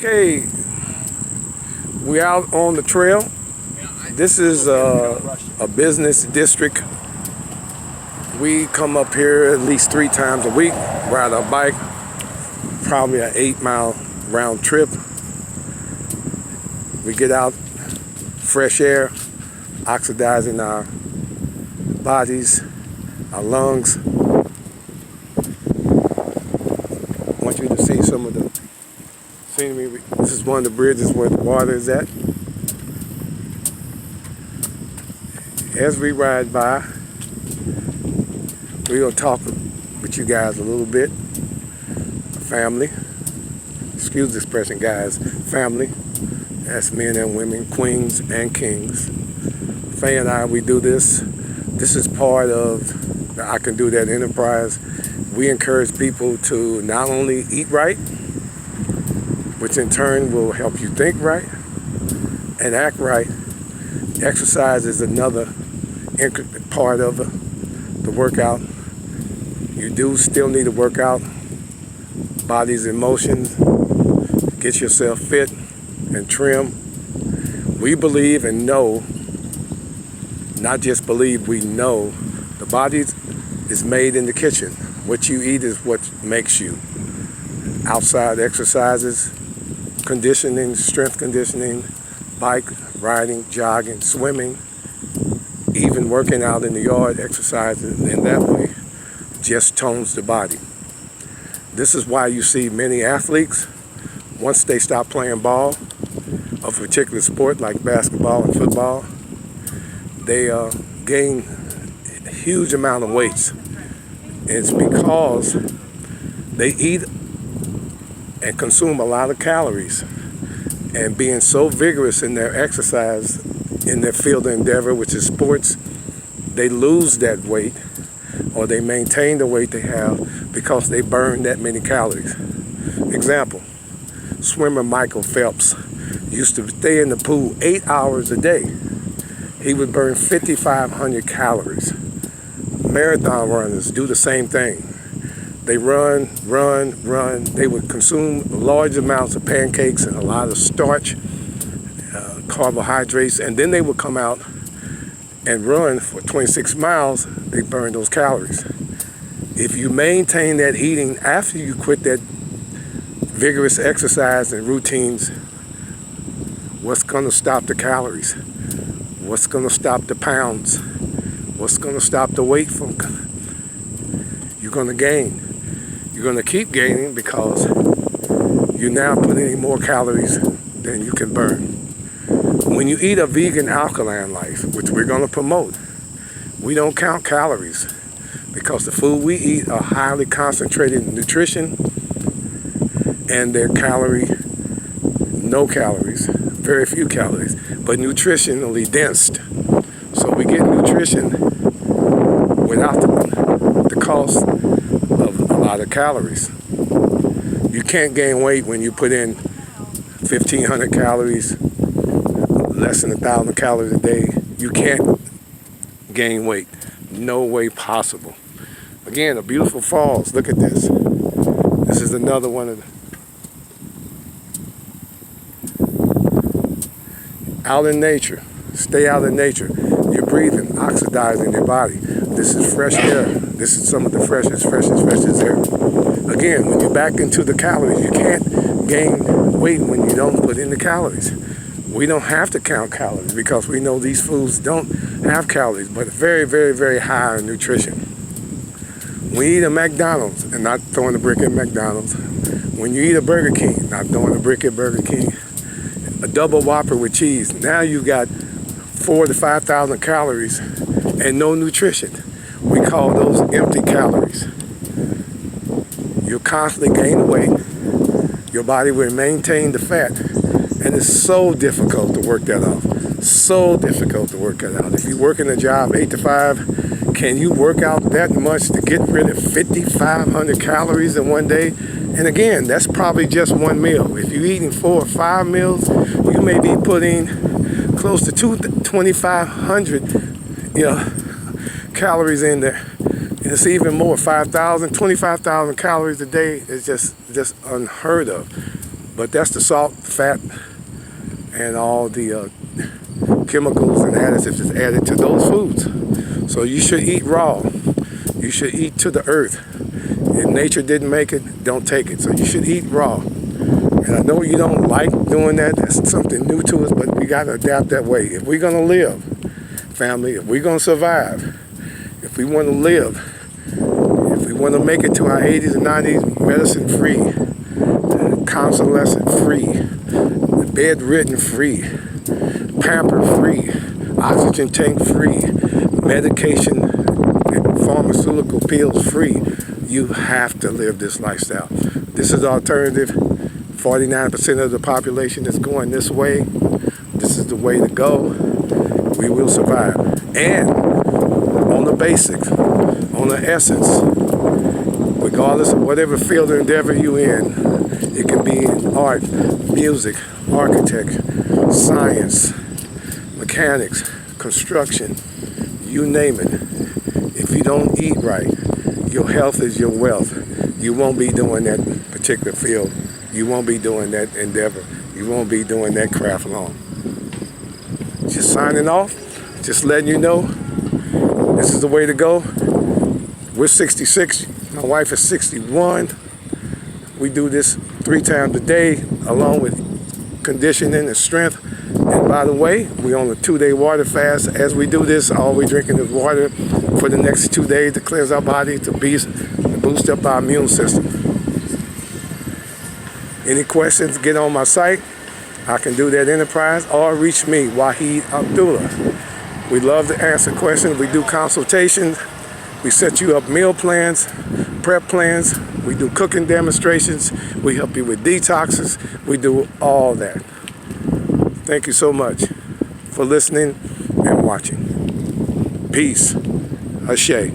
Okay, we out on the trail. This is a business district. We come up here at least 3 times a week, ride our bike, probably an 8-mile round trip. We get out, fresh air, oxidizing our bodies, our lungs. I want you to see some of the scenery. This is one of the bridges where the water is at. As we ride by, we're going to talk with you guys a little bit. Family. Excuse the expression, guys. Family. That's men and women, queens and kings. Faye and I, we do this. This is part of the I Can Do That enterprise. We encourage people to not only eat right, which in turn will help you think right and act right. Exercise is another part of the workout. You do still need to work out. Body's in motion. Get yourself fit and trim. We believe and know, not just believe, we know the body is made in the kitchen. What you eat is what makes you. Outside exercises, conditioning, strength conditioning, bike riding, jogging, swimming, even working out in the yard, exercising in that way just tones the body. This is why you see many athletes, once they stop playing ball of a particular sport like basketball and football, they gain a huge amount of weights. It's because they eat and consume a lot of calories, and being so vigorous in their exercise, in their field of endeavor, which is sports, they lose that weight or they maintain the weight they have because they burn that many calories. Example, swimmer Michael Phelps used to stay in the pool 8 hours a day. He would burn 5,500 calories. Marathon runners do the same thing. They run. They would consume large amounts of pancakes and a lot of starch, carbohydrates, and then they would come out and run for 26 miles. They burn those calories. If you maintain that eating after you quit that vigorous exercise and routines, what's going to stop the calories? What's going to stop the pounds? What's going to stop the weight from? You're going to gain. You're going to keep gaining because you're now putting in more calories than you can burn. When you eat a vegan alkaline life, which we're going to promote, we don't count calories because the food we eat are highly concentrated in nutrition and they're no calories, very few calories, but nutritionally dense. So we get nutrition without the cost of a lot of calories. You can't gain weight when you put in 1,500 calories, less than 1,000 calories a day. You can't gain weight. No way possible. Again, a beautiful falls. Look at this. This is another one of out in nature. Stay out in nature. You're breathing, oxidizing your body. This is fresh air. This is some of the freshest air. Again, when you're back into the calories, you can't gain weight when you don't put in the calories. We don't have to count calories because we know these foods don't have calories, but very, very, very high in nutrition. We eat a McDonald's, and not throwing a brick at McDonald's. When you eat a Burger King, not throwing a brick at Burger King. A double Whopper with cheese. Now you got 4,000 to 5,000 calories and no nutrition. We call those empty calories. You'll constantly gain weight. Your body will maintain the fat. And it's so difficult to work that off. So difficult to work that out. If you work in a job 8 to 5, can you work out that much to get rid of 5,500 calories in one day? And again, that's probably just one meal. If you're eating 4 or 5 meals, you may be putting close to 2,500, calories in there. It's even more, 5,000, 25,000 calories a day is just unheard of. But that's the salt, fat, and all the chemicals and additives that's added to those foods. So you should eat raw. You should eat to the earth. If nature didn't make it, don't take it. So you should eat raw. And I know you don't like doing that. That's something new to us, but we got to adapt that way. If we're going to live, family, if we're going to survive, if we want to live, if we want to make it to our 80s and 90s, medicine-free, convalescent-free, bedridden-free, pamper-free, oxygen tank-free, medication, pharmaceutical pills-free, you have to live this lifestyle. This is the alternative. 49% of the population is going this way. This is the way to go. We will survive. And on the basics, on the essence, regardless of whatever field or endeavor you're in, it can be in art, music, architecture, science, mechanics, construction, you name it. If you don't eat right, your health is your wealth. You won't be doing that particular field. You won't be doing that endeavor. You won't be doing that craft long. Just signing off, just letting you know, this is the way to go. We're 66, my wife is 61. We do this 3 times a day, along with conditioning and strength. And by the way, we're on a 2-day water fast. As we do this, all we're drinking is water for the next 2 days to cleanse our body, to boost up our immune system. Any questions, get on my site. I can do that enterprise, or reach me, Wahid Abdullah. We love to answer questions. We do consultations. We set you up meal plans, prep plans. We do cooking demonstrations. We help you with detoxes. We do all that. Thank you so much for listening and watching. Peace. Ashe.